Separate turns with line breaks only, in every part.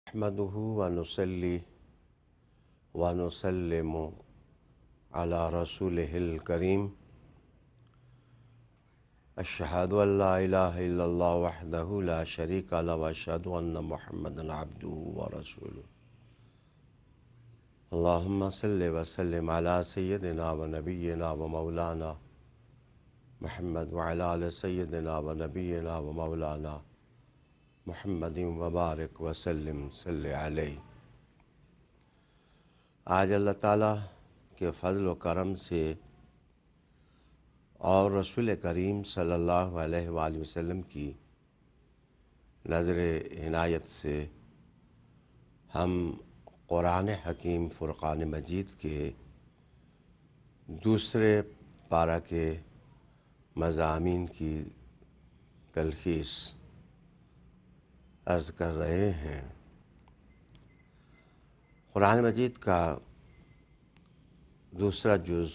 نحمده ونصلي ونسلم على رسوله الكريم أشهد أن لا إله إلا الله وحده لا شريك له وأشهد أن محمدا عبده ورسوله اللهم صل وسلم على سيدنا ونبينا ومولانا محمد وعلى آل سيدنا ونبينا ومولانا محمد وبارک وسلم صلی علیہ۔ آج اللہ تعالیٰ کے فضل و کرم سے اور رسول کریم صلی اللہ علیہ وآلہ وسلم کی نظر عنایت سے ہم قرآن حکیم فرقان مجید کے دوسرے پارہ کے مضامین کی تلخیص عرض کر رہے ہیں۔ قرآن مجید کا دوسرا جز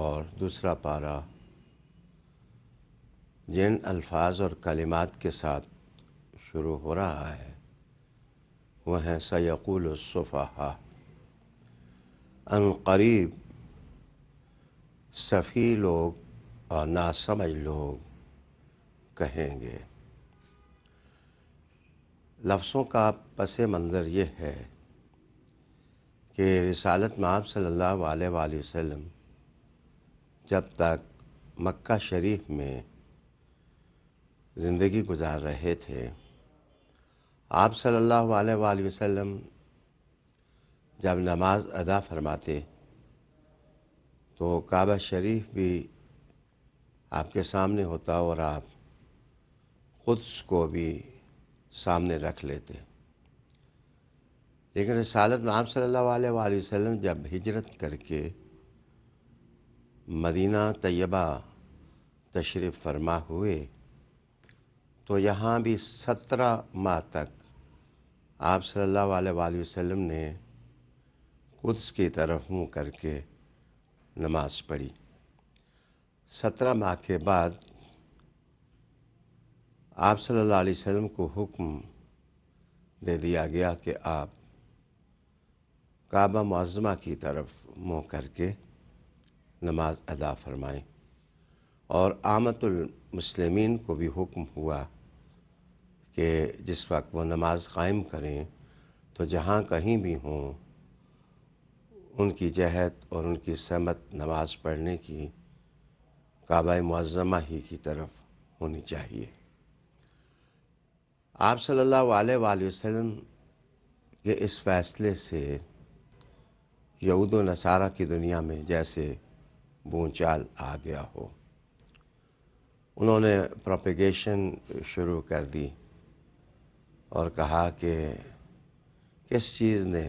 اور دوسرا پارہ جن الفاظ اور کلمات کے ساتھ شروع ہو رہا ہے وہ ہیں سیقول السفہاء، ان قریب سفیہ لوگ اور ناسمجھ لوگ کہیں گے۔ لفظوں کا پس منظر یہ ہے کہ رسالت مآب صلی اللہ علیہ وآلہ وسلم جب تک مکہ شریف میں زندگی گزار رہے تھے، آپ صلی اللہ علیہ وآلہ وسلم جب نماز ادا فرماتے تو کعبہ شریف بھی آپ کے سامنے ہوتا اور آپ قدس کو بھی سامنے رکھ لیتے۔ لیکن رسالت مآب صلی اللہ علیہ وآلہ وسلم جب ہجرت کر کے مدینہ طیبہ تشریف فرما ہوئے تو یہاں بھی 17 ماہ تک آپ صلی اللہ علیہ وآلہ وسلم نے قدس کی طرف منہ کر کے نماز پڑھی۔ 17 ماہ کے بعد آپ صلی اللہ علیہ وسلم کو حکم دے دیا گیا کہ آپ کعبہ معظمہ کی طرف منہ کر کے نماز ادا فرمائیں، اور عامۃ المسلمین کو بھی حکم ہوا کہ جس وقت وہ نماز قائم کریں تو جہاں کہیں بھی ہوں ان کی جہت اور ان کی سمت نماز پڑھنے کی کعبہ معظمہ ہی کی طرف ہونی چاہیے۔ آپ صلی اللہ علیہ وآلہ وسلم کے اس فیصلے سے یہود و نصارہ کی دنیا میں جیسے بھونچال آ گیا ہو۔ انہوں نے پروپیگیشن شروع کر دی اور کہا کہ کس چیز نے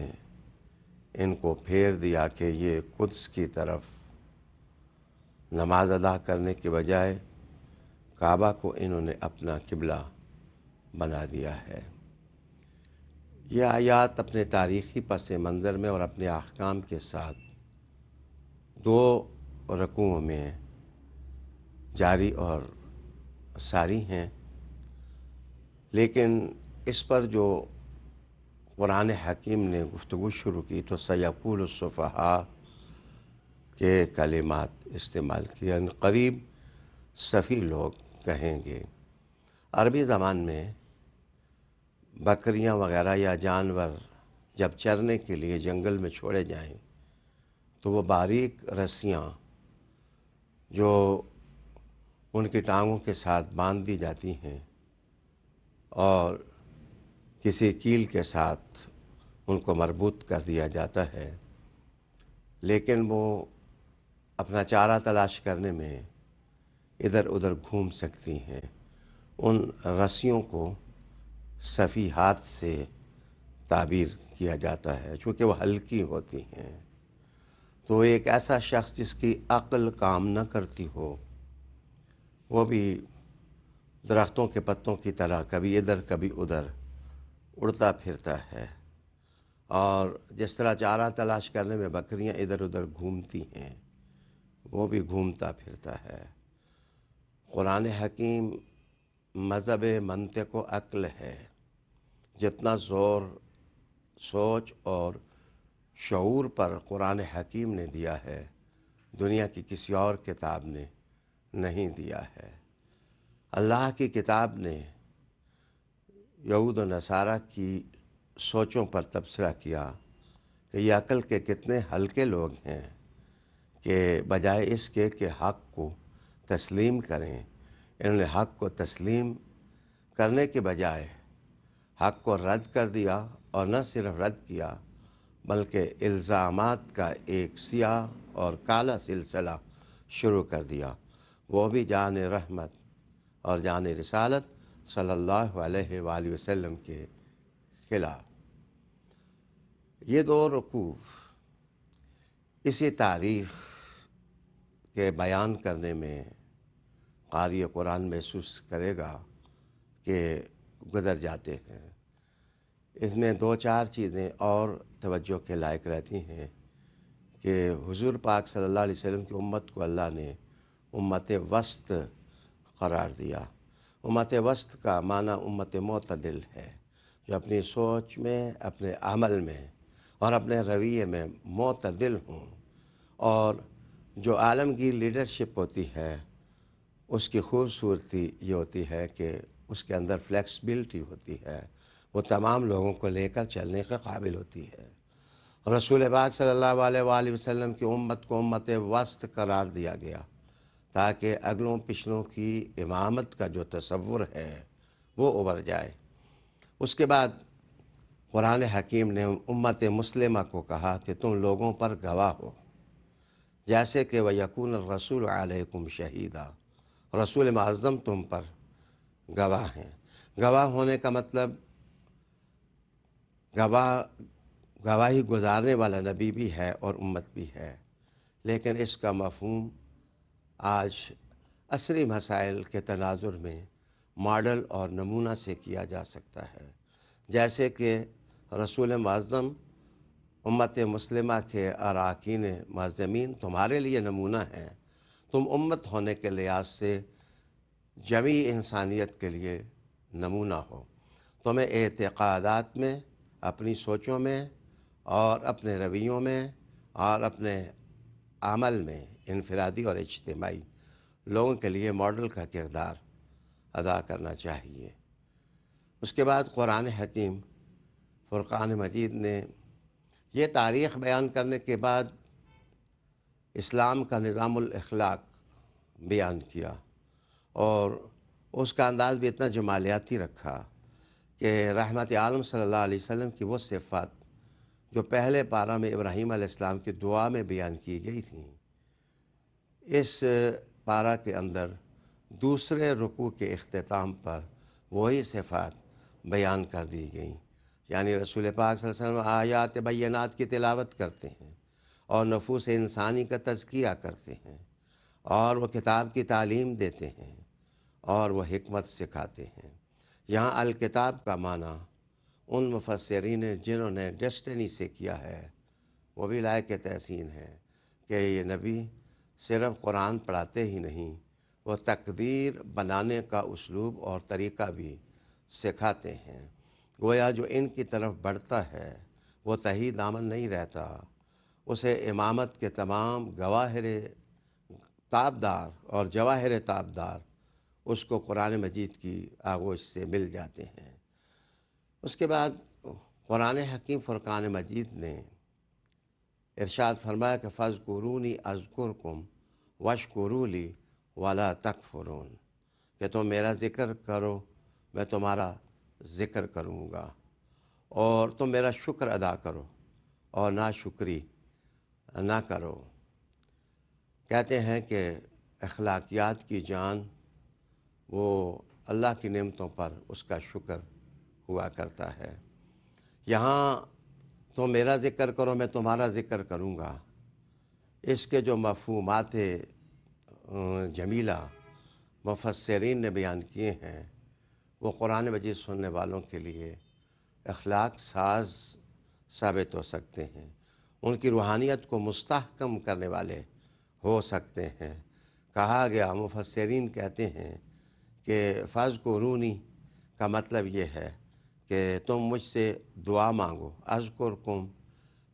ان کو پھیر دیا کہ یہ قدس کی طرف نماز ادا کرنے کے بجائے کعبہ کو انہوں نے اپنا قبلہ بنا دیا ہے۔ یہ آیات اپنے تاریخی پس منظر میں اور اپنے احکام کے ساتھ 2 رکوعوں میں جاری اور ساری ہیں، لیکن اس پر جو قرآن حکیم نے گفتگو شروع کی تو سیقول السفہاء کے کلمات استعمال کیے، ان قریب سفیہ لوگ کہیں گے۔ عربی زبان میں بکریاں وغیرہ یا جانور جب چرنے کے لیے جنگل میں چھوڑے جائیں تو وہ باریک رسیاں جو ان کی ٹانگوں کے ساتھ باندھ دی جاتی ہیں اور کسی کیل کے ساتھ ان کو مربوط کر دیا جاتا ہے، لیکن وہ اپنا چارہ تلاش کرنے میں ادھر ادھر گھوم سکتی ہیں۔ ان رسیوں کو سفیہات سے تعبیر کیا جاتا ہے چونکہ وہ ہلکی ہوتی ہیں، تو ایک ایسا شخص جس کی عقل کام نہ کرتی ہو وہ بھی درختوں کے پتوں کی طرح کبھی ادھر کبھی ادھر اڑتا پھرتا ہے، اور جس طرح چارہ تلاش کرنے میں بکریاں ادھر ادھر گھومتی ہیں وہ بھی گھومتا پھرتا ہے۔ قرآن حکیم مذہب منطق و عقل ہے، جتنا زور سوچ اور شعور پر قرآن حکیم نے دیا ہے، دنیا کی کسی اور کتاب نے نہیں دیا ہے۔ اللہ کی کتاب نے یہود و نصارہ کی سوچوں پر تبصرہ کیا کہ یہ عقل کے کتنے ہلکے لوگ ہیں کہ بجائے اس کے کہ حق کو تسلیم کریں، انہوں نے حق کو تسلیم کرنے کے بجائے حق کو رد کر دیا، اور نہ صرف رد کیا بلکہ الزامات کا ایک سیاہ اور کالا سلسلہ شروع کر دیا، وہ بھی جان رحمت اور جان رسالت صلی اللہ علیہ وآلہ وسلم کے خلاف۔ یہ دو رکوع اسی تاریخ کے بیان کرنے میں قاری قرآن محسوس کرے گا کہ گزر جاتے ہیں۔ اس میں دو چار چیزیں اور توجہ کے لائق رہتی ہیں کہ حضور پاک صلی اللہ علیہ وسلم کی امت کو اللہ نے امت وسط قرار دیا۔ امت وسط کا معنی امت معتدل ہے، جو اپنی سوچ میں، اپنے عمل میں اور اپنے رویے میں معتدل ہوں، اور جو عالمگیر لیڈرشپ ہوتی ہے اس کی خوبصورتی یہ ہوتی ہے کہ اس کے اندر فلیکسبلٹی ہوتی ہے، وہ تمام لوگوں کو لے کر چلنے کے قابل ہوتی ہے۔ رسول پاک صلی اللہ علیہ وآلہ وسلم کی امت کو امت وسط قرار دیا گیا تاکہ اگلوں پچھلوں کی امامت کا جو تصور ہے وہ ابھر جائے۔ اس کے بعد قرآن حکیم نے امت مسلمہ کو کہا کہ تم لوگوں پر گواہ ہو، جیسے کہ وَيَكُونَ الرَّسُولُ عَلَيْكُمْ شَهِيدًا، رسول معظم تم پر گواہ ہیں۔ گواہ ہونے کا مطلب گواہی گزارنے والا نبی بھی ہے اور امت بھی ہے، لیکن اس کا مفہوم آج عصری مسائل کے تناظر میں ماڈل اور نمونہ سے کیا جا سکتا ہے، جیسے کہ رسول معظم امت مسلمہ کے اراکین معظمین تمہارے لیے نمونہ ہیں، تم امت ہونے کے لحاظ سے جمیع انسانیت کے لیے نمونہ ہو۔ تمہیں اعتقادات میں، اپنی سوچوں میں اور اپنے رویوں میں اور اپنے عمل میں انفرادی اور اجتماعی لوگوں کے لیے ماڈل کا کردار ادا کرنا چاہیے۔ اس کے بعد قرآن حکیم فرقان مجید نے یہ تاریخ بیان کرنے کے بعد اسلام کا نظام الاخلاق بیان کیا، اور اس کا انداز بھی اتنا جمالیاتی رکھا کہ رحمت عالم صلی اللہ علیہ وسلم کی وہ صفات جو پہلے پارہ میں ابراہیم علیہ السلام کی دعا میں بیان کی گئی تھیں، اس پارہ کے اندر دوسرے رکوع کے اختتام پر وہی صفات بیان کر دی گئیں۔ یعنی رسول پاک صلی اللہ علیہ وسلم آیات بینات کی تلاوت کرتے ہیں اور نفوس انسانی کا تزکیہ کرتے ہیں، اور وہ کتاب کی تعلیم دیتے ہیں اور وہ حکمت سکھاتے ہیں۔ یہاں الکتاب کا معنی ان مفسرین جنہوں نے ڈیسٹنی سے کیا ہے وہ بھی لائق تحسین ہے کہ یہ نبی صرف قرآن پڑھاتے ہی نہیں، وہ تقدیر بنانے کا اسلوب اور طریقہ بھی سکھاتے ہیں۔ گویا جو ان کی طرف بڑھتا ہے وہ تہی دامن نہیں رہتا، اسے امامت کے تمام گواہر تابدار اور جواہر تابدار اس کو قرآن مجید کی آغوش سے مل جاتے ہیں۔ اس کے بعد قرآن حکیم فرقان مجید نے ارشاد فرمایا کہ فَاذْكُرُونِي أَذْكُرْكُمْ وَاشْكُرُوا لِي وَلَا تَكْفُرُونَ، کہ تم میرا ذکر کرو میں تمہارا ذکر کروں گا، اور تم میرا شکر ادا کرو اور ناشکری نہ کرو۔ کہتے ہیں کہ اخلاقیات کی جان وہ اللہ کی نعمتوں پر اس کا شکر ہوا کرتا ہے۔ یہاں تم میرا ذکر کرو میں تمہارا ذکر کروں گا، اس کے جو مفہومات جمیلہ مفسرین نے بیان کیے ہیں وہ قرآن مجید سننے والوں کے لیے اخلاق ساز ثابت ہو سکتے ہیں، ان کی روحانیت کو مستحکم کرنے والے ہو سکتے ہیں۔ کہا گیا، مفسرین کہتے ہیں کہ فَاذْكُرُونِی کا مطلب یہ ہے کہ تم مجھ سے دعا مانگو، اذکرکم،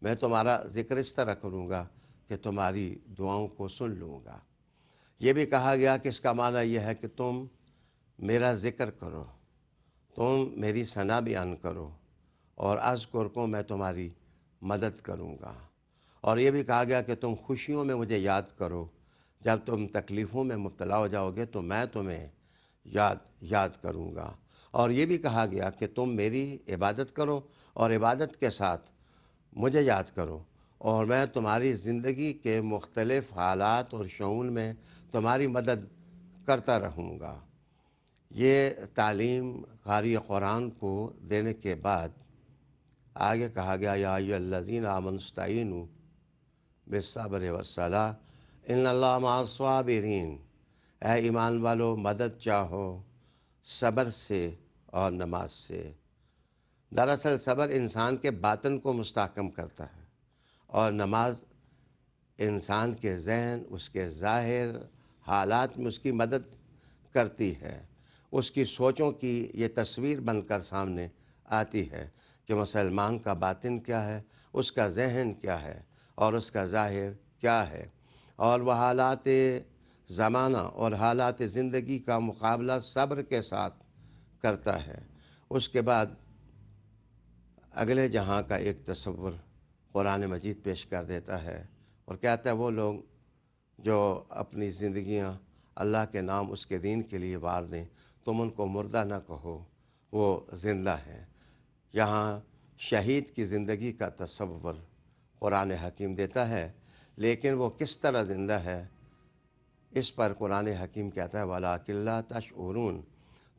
میں تمہارا ذکر اس طرح کروں گا کہ تمہاری دعاؤں کو سن لوں گا۔ یہ بھی کہا گیا کہ اس کا معنی یہ ہے کہ تم میرا ذکر کرو، تم میری ثنا بیان کرو، اور اذکرکم، میں تمہاری مدد کروں گا۔ اور یہ بھی کہا گیا کہ تم خوشیوں میں مجھے یاد کرو، جب تم تکلیفوں میں مبتلا ہو جاؤ گے تو میں تمہیں یاد کروں گا۔ اور یہ بھی کہا گیا کہ تم میری عبادت کرو اور عبادت کے ساتھ مجھے یاد کرو، اور میں تمہاری زندگی کے مختلف حالات اور شؤون میں تمہاری مدد کرتا رہوں گا۔ یہ تعلیم قاری قرآن کو دینے کے بعد آگے کہا گیا یا ایھا الذین آمنوا استعینوا بالصبر والصلاۃ ان اللہ مع الصابرین، اے ایمان والو مدد چاہو صبر سے اور نماز سے۔ دراصل صبر انسان کے باطن کو مستحکم کرتا ہے، اور نماز انسان کے ذہن، اس کے ظاہر حالات میں اس کی مدد کرتی ہے۔ اس کی سوچوں کی یہ تصویر بن کر سامنے آتی ہے کہ مسلمان کا باطن کیا ہے، اس کا ذہن کیا ہے، اور اس کا ظاہر کیا ہے، اور وہ حالات زمانہ اور حالات زندگی کا مقابلہ صبر کے ساتھ کرتا ہے۔ اس کے بعد اگلے جہاں کا ایک تصور قرآن مجید پیش کر دیتا ہے اور کہتا ہے وہ لوگ جو اپنی زندگیاں اللہ کے نام، اس کے دین کے لیے وار دیں، تم ان کو مردہ نہ کہو، وہ زندہ ہیں۔ یہاں شہید کی زندگی کا تصور قرآن حکیم دیتا ہے، لیکن وہ کس طرح زندہ ہے اس پر قرآن حکیم کہتا ہے وَلَٰكِن لَا تَشْعُرُونَ،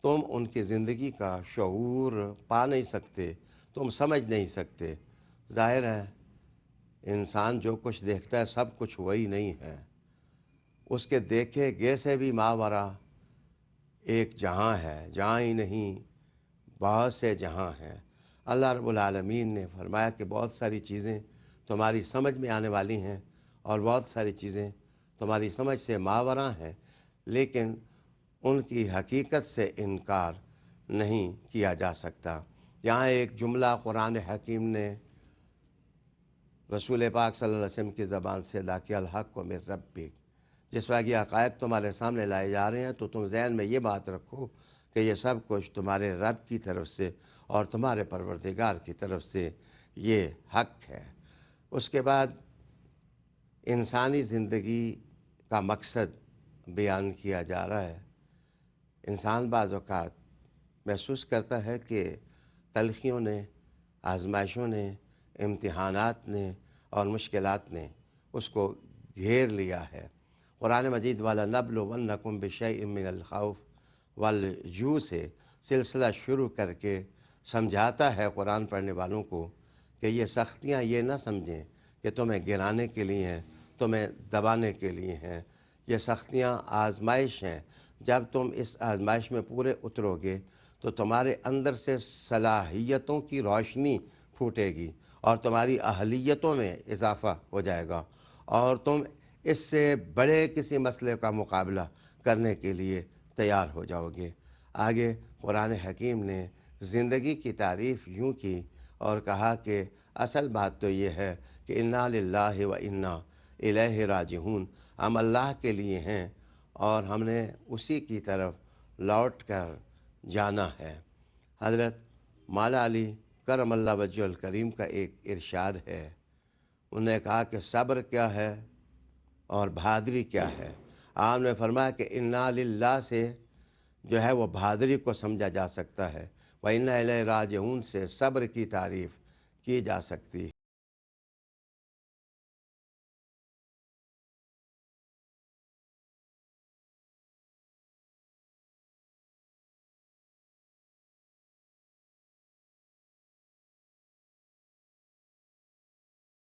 تم ان کی زندگی کا شعور پا نہیں سکتے، تم سمجھ نہیں سکتے۔ ظاہر ہے انسان جو کچھ دیکھتا ہے سب کچھ وہی نہیں ہے، اس کے دیکھے گے سے بھی ماورا ایک جہاں ہے، جہاں ہی نہیں بہت سے جہاں ہیں۔ اللہ رب العالمین نے فرمایا کہ بہت ساری چیزیں تمہاری سمجھ میں آنے والی ہیں اور بہت ساری چیزیں تمہاری سمجھ سے ماوراء ہیں، لیکن ان کی حقیقت سے انکار نہیں کیا جا سکتا۔ یہاں ایک جملہ قرآن حکیم نے رسول پاک صلی اللہ علیہ وسلم کی زبان سے ادا کیا، الحق من ربک، جس وقت یہ حقائق تمہارے سامنے لائے جا رہے ہیں تو تم ذہن میں یہ بات رکھو کہ یہ سب کچھ تمہارے رب کی طرف سے اور تمہارے پروردگار کی طرف سے یہ حق ہے۔ اس کے بعد انسانی زندگی کا مقصد بیان کیا جا رہا ہے۔ انسان بعض اوقات محسوس کرتا ہے کہ تلخیوں نے، آزمائشوں نے، امتحانات نے اور مشکلات نے اس کو گھیر لیا ہے۔ قرآن مجید وَلَنَبْلُوَنَّكُمْ بِشَيْءٍ مِّنَ الْخَوْفِ وَالْجُوعِ سے سلسلہ شروع کر کے سمجھاتا ہے قرآن پڑھنے والوں کو کہ یہ سختیاں یہ نہ سمجھیں کہ تمہیں گرانے کے لیے ہیں، تمہیں دبانے کے لیے ہیں۔ یہ سختیاں آزمائش ہیں، جب تم اس آزمائش میں پورے اترو گے تو تمہارے اندر سے صلاحیتوں کی روشنی پھوٹے گی اور تمہاری اہلیتوں میں اضافہ ہو جائے گا، اور تم اس سے بڑے کسی مسئلے کا مقابلہ کرنے کے لیے تیار ہو جاؤ گے۔ آگے قرآن حکیم نے زندگی کی تعریف یوں کی اور کہا کہ اصل بات تو یہ ہے کہ انا للہ و انا الیہ راجعون، ہم اللہ کے لیے ہیں اور ہم نے اسی کی طرف لوٹ کر جانا ہے۔ حضرت مولا علی کرم اللہ وجہ الکریم کا ایک ارشاد ہے، انہوں نے کہا کہ صبر کیا ہے اور بہادری کیا ہے۔ آپ نے فرمایا کہ انا للہ سے جو ہے وہ بہادری کو سمجھا جا سکتا ہے، وَإِنَّا إِلَيْهِ رَاجِعُونَ سے صبر کی تعریف کی جا سکتی